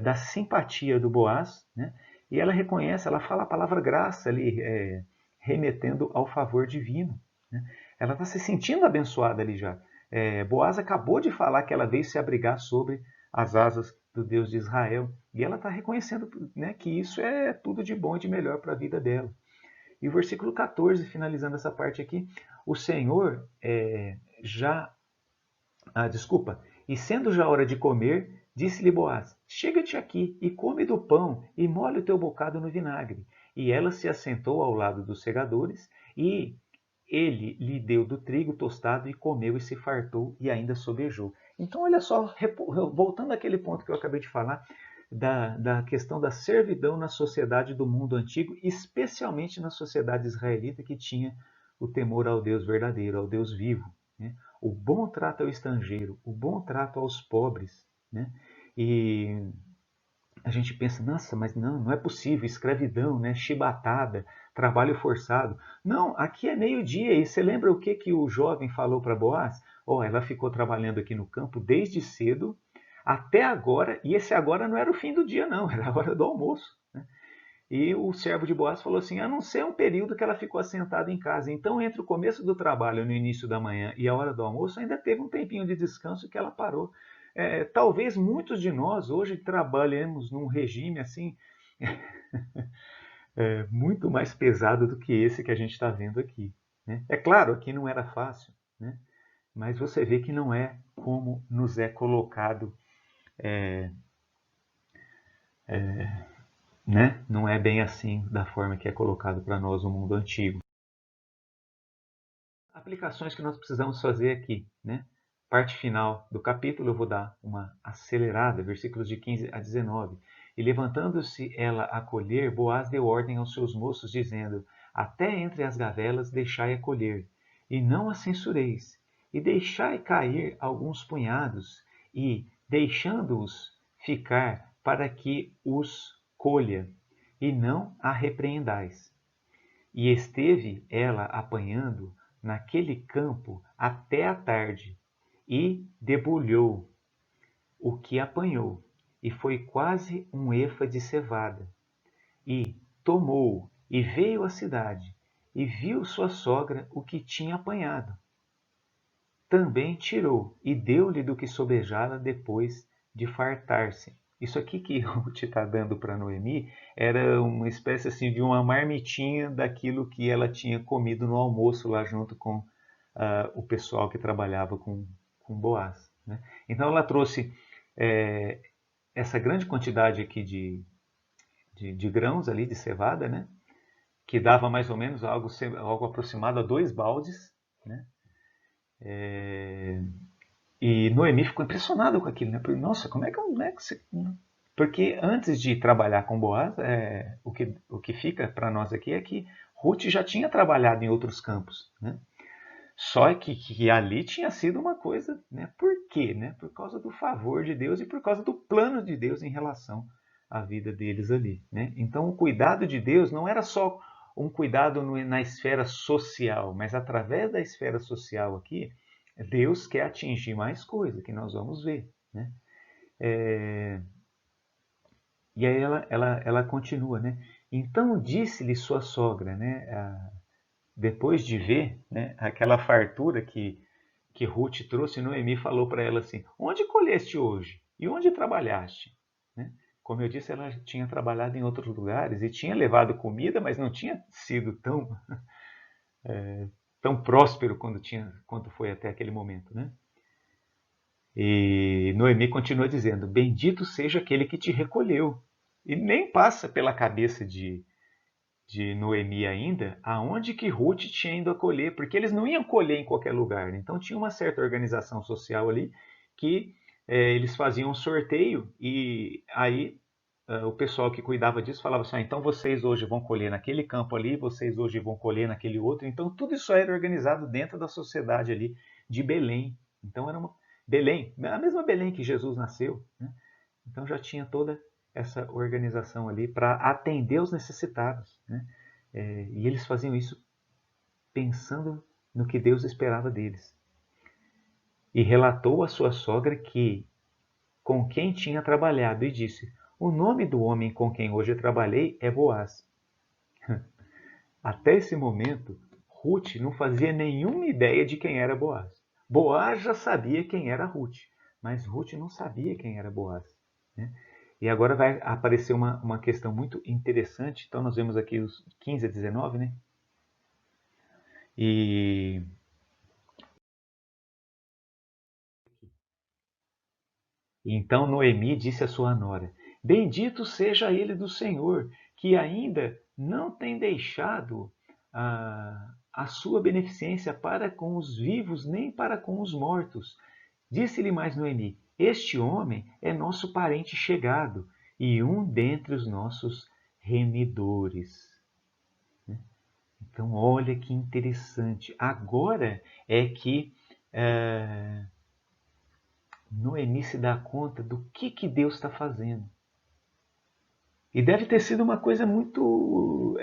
da simpatia do Boaz, né? E ela reconhece, ela fala a palavra graça ali, remetendo ao favor divino, né? Ela está se sentindo abençoada ali já. Boaz acabou de falar que ela veio se abrigar sobre as asas do Deus de Israel. E ela está reconhecendo, né, que isso é tudo de bom e de melhor para a vida dela. E o versículo 14, finalizando essa parte aqui, o Senhor desculpa. E sendo já hora de comer, disse-lhe Boaz: Chega-te aqui e come do pão e molha o teu bocado no vinagre. E ela se assentou ao lado dos segadores, e ele lhe deu do trigo tostado e comeu e se fartou e ainda sobejou. Então, olha só, voltando àquele ponto que eu acabei de falar, da questão da servidão na sociedade do mundo antigo, especialmente na sociedade israelita que tinha o temor ao Deus verdadeiro, ao Deus vivo, né? O bom trato ao estrangeiro, o bom trato aos pobres, né? E a gente pensa, nossa, mas não é possível, escravidão, né? Chibatada, trabalho forçado. Não, aqui é meio-dia, e você lembra o que o jovem falou para Boaz? Ela ficou trabalhando aqui no campo desde cedo até agora, e esse agora não era o fim do dia não, era a hora do almoço, né? E o servo de Boaz falou assim, a não ser um período que ela ficou assentada em casa. Então, entre o começo do trabalho, no início da manhã, e a hora do almoço, ainda teve um tempinho de descanso que ela parou. Talvez muitos de nós hoje trabalhemos num regime assim muito mais pesado do que esse que a gente está vendo aqui, né? É claro, aqui não era fácil, né? Mas você vê que não é como nos é colocado, né? Não é bem assim da forma que é colocado para nós no mundo antigo. Aplicações que nós precisamos fazer aqui, né? Parte final do capítulo, eu vou dar uma acelerada, versículos de 15 a 19. E levantando-se ela a colher, Boaz deu ordem aos seus moços, dizendo: Até entre as gavelas deixai a colher, e não a censureis, e deixai cair alguns punhados, e deixando-os ficar para que os colha, e não a repreendais. E esteve ela apanhando naquele campo até a tarde, e debulhou o que apanhou, e foi quase um efa de cevada. E tomou, e veio à cidade, e viu sua sogra o que tinha apanhado. Também tirou, e deu-lhe do que sobejara depois de fartar-se. Isso aqui que Ruth está dando para Noemi era uma espécie assim de uma marmitinha daquilo que ela tinha comido no almoço lá junto com o pessoal que trabalhava com Boaz, né? Então ela trouxe essa grande quantidade aqui de grãos ali, de cevada, né? Que dava mais ou menos algo aproximado a 2 baldes, né? E Noemi ficou impressionada com aquilo, né? Porque, nossa, como é que você... Porque antes de trabalhar com Boaz, o que fica para nós aqui é que Ruth já tinha trabalhado em outros campos, né? Só que ali tinha sido uma coisa, né? Por quê? Né? Por causa do favor de Deus e por causa do plano de Deus em relação à vida deles ali, né? Então o cuidado de Deus não era só um cuidado na esfera social, mas através da esfera social aqui, Deus quer atingir mais coisa, que nós vamos ver, né? E aí ela continua, né? Então disse-lhe sua sogra, né? Depois de ver, né, aquela fartura que Ruth trouxe, Noemi falou para ela assim: Onde colheste hoje? E onde trabalhaste? Né? Como eu disse, ela tinha trabalhado em outros lugares e tinha levado comida, mas não tinha sido tão próspero quando foi até aquele momento, né? E Noemi continua dizendo: bendito seja aquele que te recolheu. E nem passa pela cabeça de Noemi ainda aonde que Ruth tinha ido acolher, porque eles não iam colher em qualquer lugar, né? Então tinha uma certa organização social ali que eles faziam um sorteio e aí o pessoal que cuidava disso falava assim: então vocês hoje vão colher naquele campo ali, vocês hoje vão colher naquele outro. Então tudo isso era organizado dentro da sociedade ali de Belém. Então era uma Belém, a mesma Belém que Jesus nasceu, né? Então já tinha toda essa organização ali para atender os necessitados, né? E eles faziam isso pensando no que Deus esperava deles. E relatou à sua sogra que com quem tinha trabalhado e disse: o nome do homem com quem hoje trabalhei é Boaz. Até esse momento, Ruth não fazia nenhuma ideia de quem era Boaz. Boaz já sabia quem era Ruth, mas Ruth não sabia quem era Boaz, né? E agora vai aparecer uma questão muito interessante. Então nós vemos aqui os 15 a 19, né? E então Noemi disse à sua nora: bendito seja ele do Senhor, que ainda não tem deixado a sua beneficência para com os vivos, nem para com os mortos. Disse-lhe mais Noemi: este homem é nosso parente chegado e um dentre os nossos remidores. Então, olha que interessante. Agora é que Noemi se dá conta do que Deus está fazendo. E deve ter sido uma coisa muito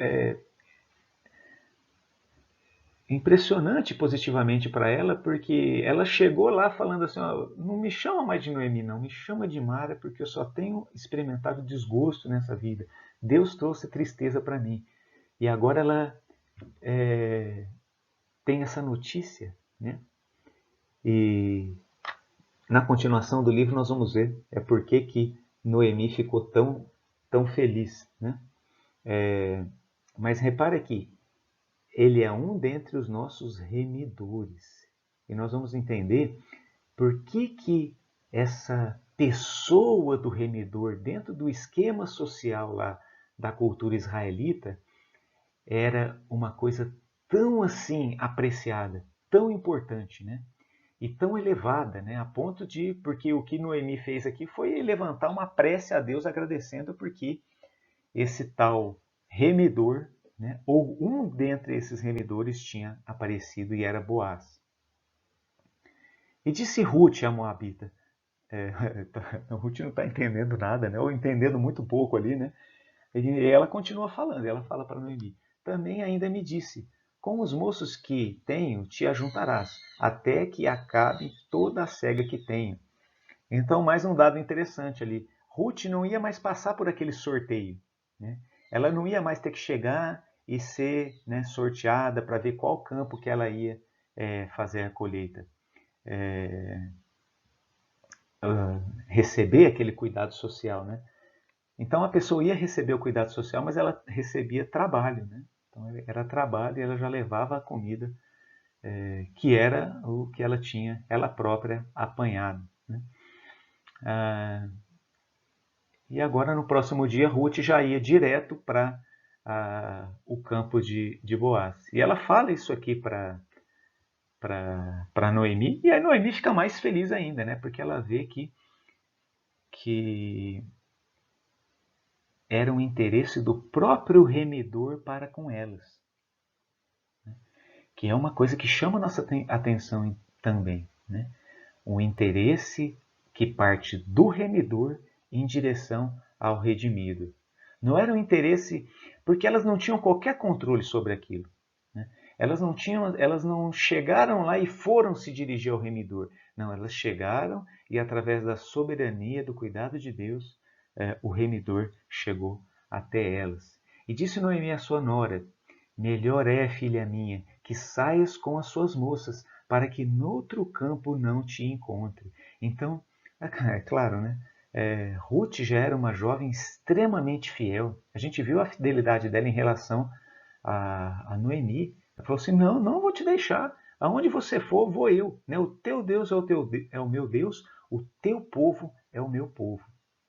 impressionante positivamente para ela, porque ela chegou lá falando assim: ó, não me chama mais de Noemi, não, me chama de Mara, porque eu só tenho experimentado desgosto nessa vida. Deus trouxe tristeza para mim. E agora ela tem essa notícia, né? E na continuação do livro nós vamos ver por que Noemi ficou tão feliz, né? Mas repare aqui, ele é um dentre os nossos remidores. E nós vamos entender por que essa pessoa do remidor, dentro do esquema social lá da cultura israelita, era uma coisa tão assim apreciada, tão importante, né? E tão elevada, né? A ponto de, porque o que Noemi fez aqui foi levantar uma prece a Deus agradecendo porque esse tal remidor, né? Ou um dentre esses remidores tinha aparecido e era Boaz. E disse Ruth, a Moabita, Ruth não está entendendo nada, né? Ou entendendo muito pouco ali, né? E ela continua falando, ela fala para Noemi: também ainda me disse: com os moços que tenho te ajuntarás, até que acabe toda a cega que tenho. Então, mais um dado interessante ali. Ruth não ia mais passar por aquele sorteio, né? Ela não ia mais ter que chegar e ser, né, sorteada para ver qual campo que ela ia fazer a colheita. Receber aquele cuidado social, né? Então a pessoa ia receber o cuidado social, mas ela recebia trabalho, né? Então era trabalho e ela já levava a comida que era o que ela tinha, ela própria, apanhado, né? E agora no próximo dia Ruth já ia direto para o campo de Boaz. E ela fala isso aqui para Noemi, e a Noemi fica mais feliz ainda, né? Porque ela vê que era um interesse do próprio remidor para com elas, que é uma coisa que chama a nossa atenção também, né? Um interesse que parte do remidor em direção ao redimido. Não era um interesse, porque elas não tinham qualquer controle sobre aquilo, né? Elas não chegaram lá e foram se dirigir ao remidor. Não, elas chegaram e através da soberania, do cuidado de Deus, o remidor chegou até elas. E disse Noemi à sua nora: melhor é, filha minha, que saias com as suas moças, para que noutro campo não te encontre. Então, é claro, né? Ruth já era uma jovem extremamente fiel. A gente viu a fidelidade dela em relação a Noemi. Ela falou assim: não, não vou te deixar. Aonde você for, vou eu. Né? O teu Deus é o meu Deus, o teu povo é o meu povo.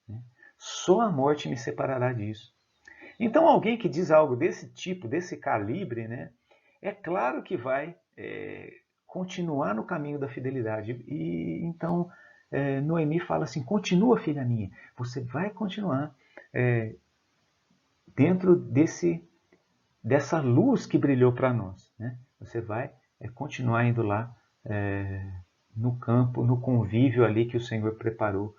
Né? Só a morte me separará disso. Então, alguém que diz algo desse tipo, desse calibre, né, é claro que vai continuar no caminho da fidelidade. E então, Noemi fala assim: continua, filha minha, você vai continuar dentro dessa luz que brilhou para nós. Né? Você vai continuar indo lá no campo, no convívio ali que o Senhor preparou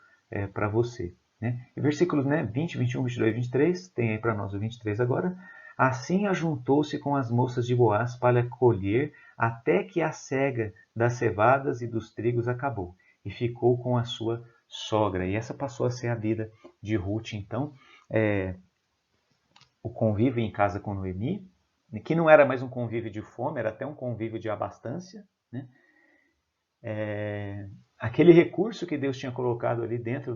para você. Né? E versículos 20, 21, 22 e 23, tem aí para nós o 23 agora. Assim ajuntou-se com as moças de Boaz para colher, até que a cega das cevadas e dos trigos acabou, e ficou com a sua sogra. E essa passou a ser a vida de Ruth, então, o convívio em casa com Noemi, que não era mais um convívio de fome, era até um convívio de abastança, né? Aquele recurso que Deus tinha colocado ali dentro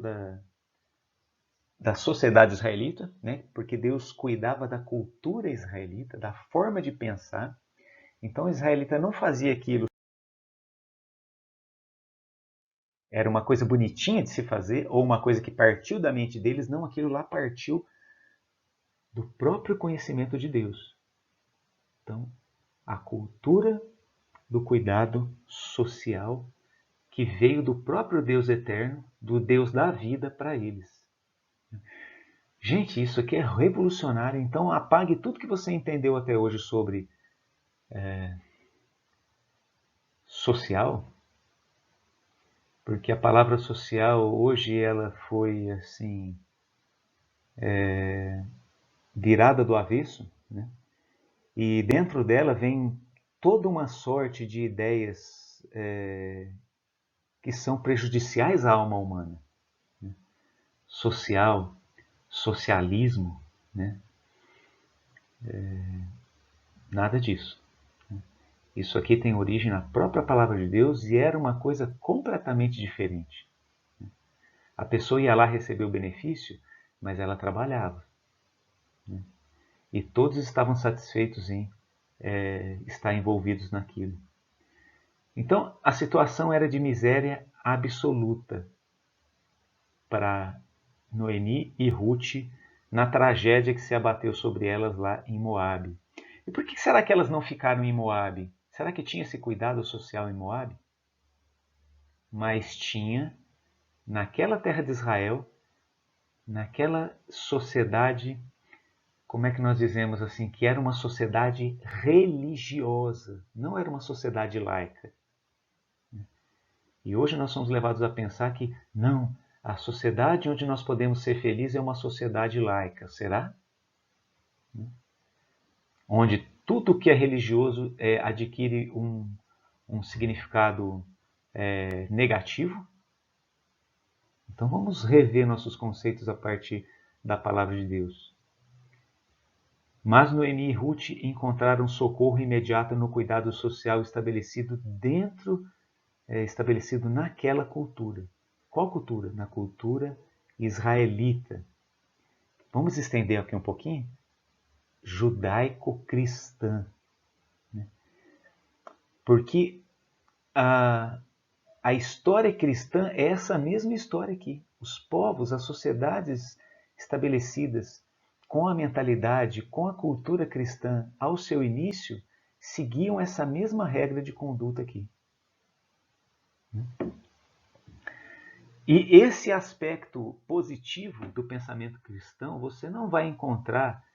da sociedade israelita, né? Porque Deus cuidava da cultura israelita, da forma de pensar. Então o israelita não fazia aquilo, era uma coisa bonitinha de se fazer, ou uma coisa que partiu da mente deles, não, aquilo lá partiu do próprio conhecimento de Deus. Então, a cultura do cuidado social que veio do próprio Deus eterno, do Deus da vida para eles. Gente, isso aqui é revolucionário, então apague tudo que você entendeu até hoje sobre social, porque a palavra social hoje ela foi assim virada do avesso, né? E dentro dela vem toda uma sorte de ideias que são prejudiciais à alma humana. Né? Social, socialismo, né? Nada disso. Isso aqui tem origem na própria palavra de Deus e era uma coisa completamente diferente. A pessoa ia lá receber o benefício, mas ela trabalhava. Né? E todos estavam satisfeitos em estar envolvidos naquilo. Então, a situação era de miséria absoluta para Noemi e Ruth na tragédia que se abateu sobre elas lá em Moabe. E por que será que elas não ficaram em Moabe? Será que tinha esse cuidado social em Moabe? Mas tinha, naquela terra de Israel, naquela sociedade, como é que nós dizemos assim, que era uma sociedade religiosa, não era uma sociedade laica. E hoje nós somos levados a pensar que, não, a sociedade onde nós podemos ser felizes é uma sociedade laica. Será? Onde tudo que é religioso adquire um significado negativo? Então vamos rever nossos conceitos a partir da palavra de Deus. Mas Noemi e Ruth encontraram socorro imediato no cuidado social estabelecido estabelecido naquela cultura. Qual cultura? Na cultura israelita. Vamos estender aqui um pouquinho? Judaico-cristã. Né? Porque a história cristã é essa mesma história aqui. Os povos, as sociedades estabelecidas com a mentalidade, com a cultura cristã ao seu início, seguiam essa mesma regra de conduta aqui. E esse aspecto positivo do pensamento cristão você não vai encontrar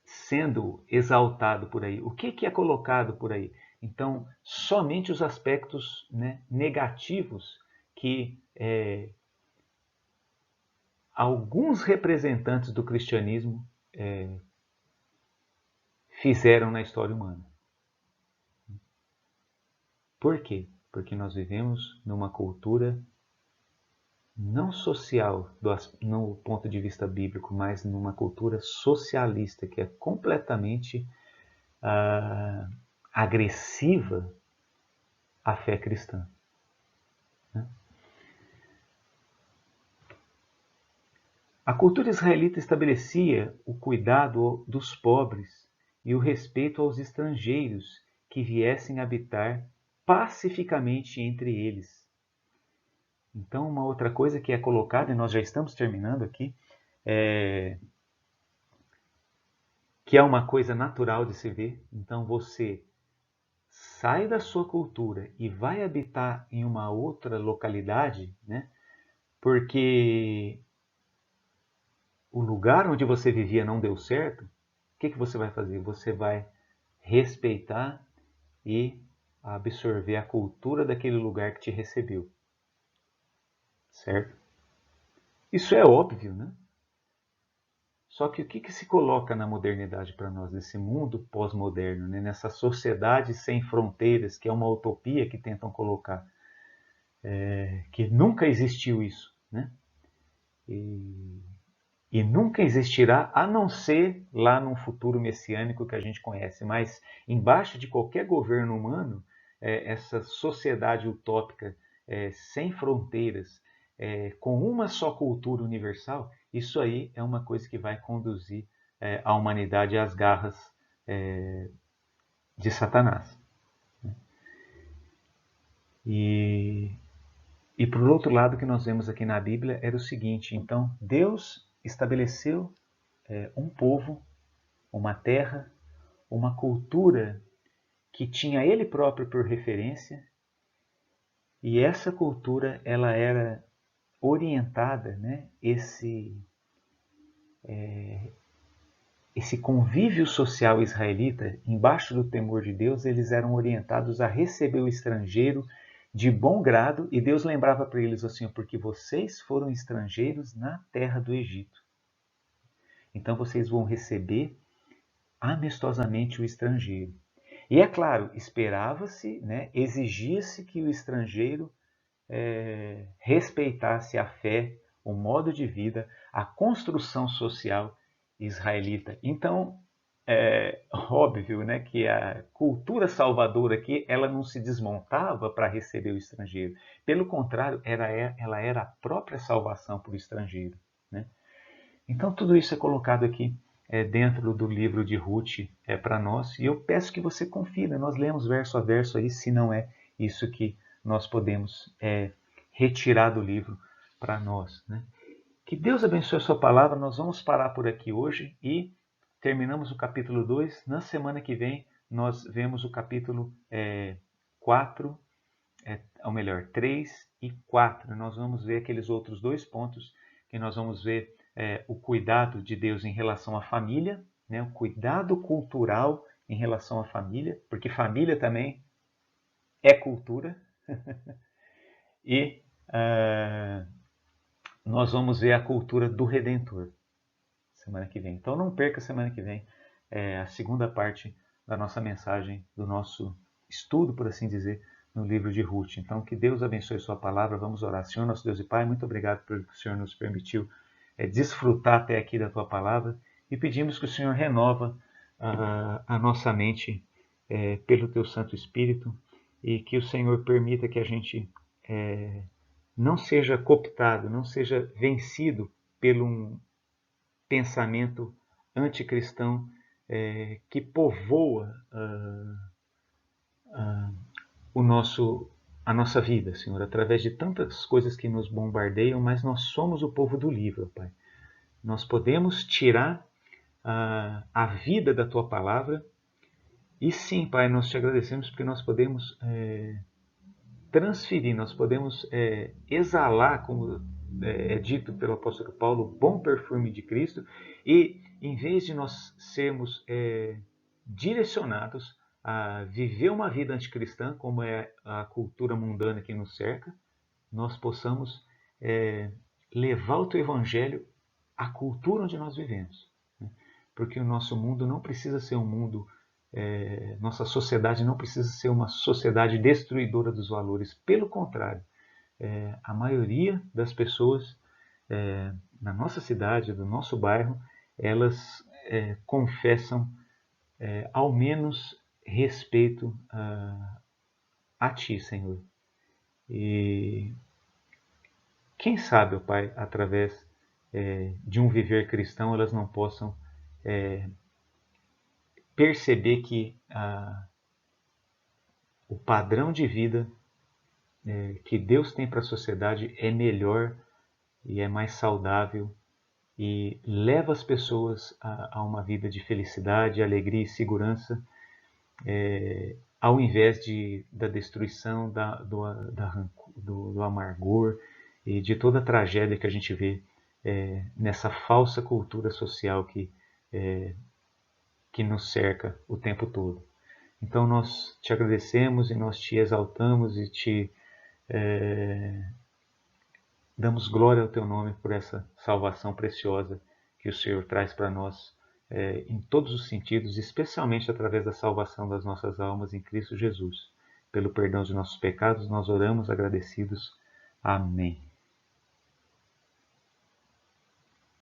sendo exaltado por aí. O que é colocado por aí? Então, somente os aspectos negativos que alguns representantes do cristianismo fizeram na história humana. Por quê? Porque nós vivemos numa cultura não social, no ponto de vista bíblico, mas numa cultura socialista, que é completamente agressiva à fé cristã. Né? A cultura israelita estabelecia o cuidado dos pobres e o respeito aos estrangeiros que viessem habitar pacificamente entre eles. Então, uma outra coisa que é colocada, e nós já estamos terminando aqui, que é uma coisa natural de se ver. Então, você sai da sua cultura e vai habitar em uma outra localidade, né? Porque o lugar onde você vivia não deu certo, o que você vai fazer? Você vai respeitar e absorver a cultura daquele lugar que te recebeu, certo? Isso é óbvio, né? Só que o que se coloca na modernidade para nós, nesse mundo pós-moderno, né? Nessa sociedade sem fronteiras, que é uma utopia que tentam colocar, que nunca existiu isso, né? E nunca existirá, a não ser lá num futuro messiânico que a gente conhece. Mas embaixo de qualquer governo humano, essa sociedade utópica, sem fronteiras, com uma só cultura universal, isso aí é uma coisa que vai conduzir a humanidade às garras de Satanás. E por outro lado, o que nós vemos aqui na Bíblia era o seguinte: então Deus estabeleceu um povo, uma terra, uma cultura que tinha ele próprio por referência, e essa cultura ela era orientada, né, esse convívio social israelita, embaixo do temor de Deus, eles eram orientados a receber o estrangeiro de bom grado, e Deus lembrava para eles assim: porque vocês foram estrangeiros na terra do Egito. Então vocês vão receber amistosamente o estrangeiro. E é claro, esperava-se, né, exigia-se que o estrangeiro respeitasse a fé, o modo de vida, a construção social israelita. Então, é óbvio, né, que a cultura salvadora aqui, ela não se desmontava para receber o estrangeiro. Pelo contrário, ela era a própria salvação para o estrangeiro, né? Então, tudo isso é colocado aqui dentro do livro de Ruth para nós. E eu peço que você confira. Nós lemos verso a verso aí, se não é isso que nós podemos retirar do livro para nós, né? Que Deus abençoe a sua palavra. Nós vamos parar por aqui hoje e terminamos o capítulo 2. Na semana que vem, nós vemos o capítulo 4, ou melhor, 3 e 4. Nós vamos ver aqueles outros dois pontos que nós vamos ver o cuidado de Deus em relação à família, né? O cuidado cultural em relação à família, porque família também é cultura. E nós vamos ver a cultura do Redentor semana que vem. Então não perca semana que vem a segunda parte da nossa mensagem, do nosso estudo, por assim dizer, no livro de Ruth. Então que Deus abençoe sua palavra. Vamos orar. Senhor, nosso Deus e Pai, muito obrigado por que o Senhor nos permitiu desfrutar até aqui da tua palavra, e pedimos que o Senhor renova a nossa mente pelo teu Santo Espírito, e que o Senhor permita que a gente não seja cooptado, não seja vencido pelo um pensamento anticristão que povoa a nossa vida, Senhor, através de tantas coisas que nos bombardeiam, mas nós somos o povo do livro, Pai. Nós podemos tirar a vida da Tua palavra, e sim, Pai, nós te agradecemos porque nós podemos transferir, nós podemos exalar, como é dito pelo apóstolo Paulo, o bom perfume de Cristo, e em vez de nós sermos direcionados a viver uma vida anticristã, como é a cultura mundana que nos cerca, nós possamos levar o Teu Evangelho à cultura onde nós vivemos, né? Porque o nosso mundo não precisa ser um mundo, nossa sociedade não precisa ser uma sociedade destruidora dos valores. Pelo contrário, a maioria das pessoas na nossa cidade, do nosso bairro, elas confessam ao menos respeito a Ti, Senhor. E quem sabe, ó Pai, através de um viver cristão, elas não possam perceber que o padrão de vida que Deus tem para a sociedade é melhor e é mais saudável e leva as pessoas a uma vida de felicidade, alegria e segurança, ao invés da destruição, do amargor e de toda a tragédia que a gente vê nessa falsa cultura social que nos cerca o tempo todo. Então nós te agradecemos e nós te exaltamos e te damos glória ao teu nome por essa salvação preciosa que o Senhor traz para nós em todos os sentidos, especialmente através da salvação das nossas almas em Cristo Jesus. Pelo perdão de nossos pecados, nós oramos agradecidos. Amém.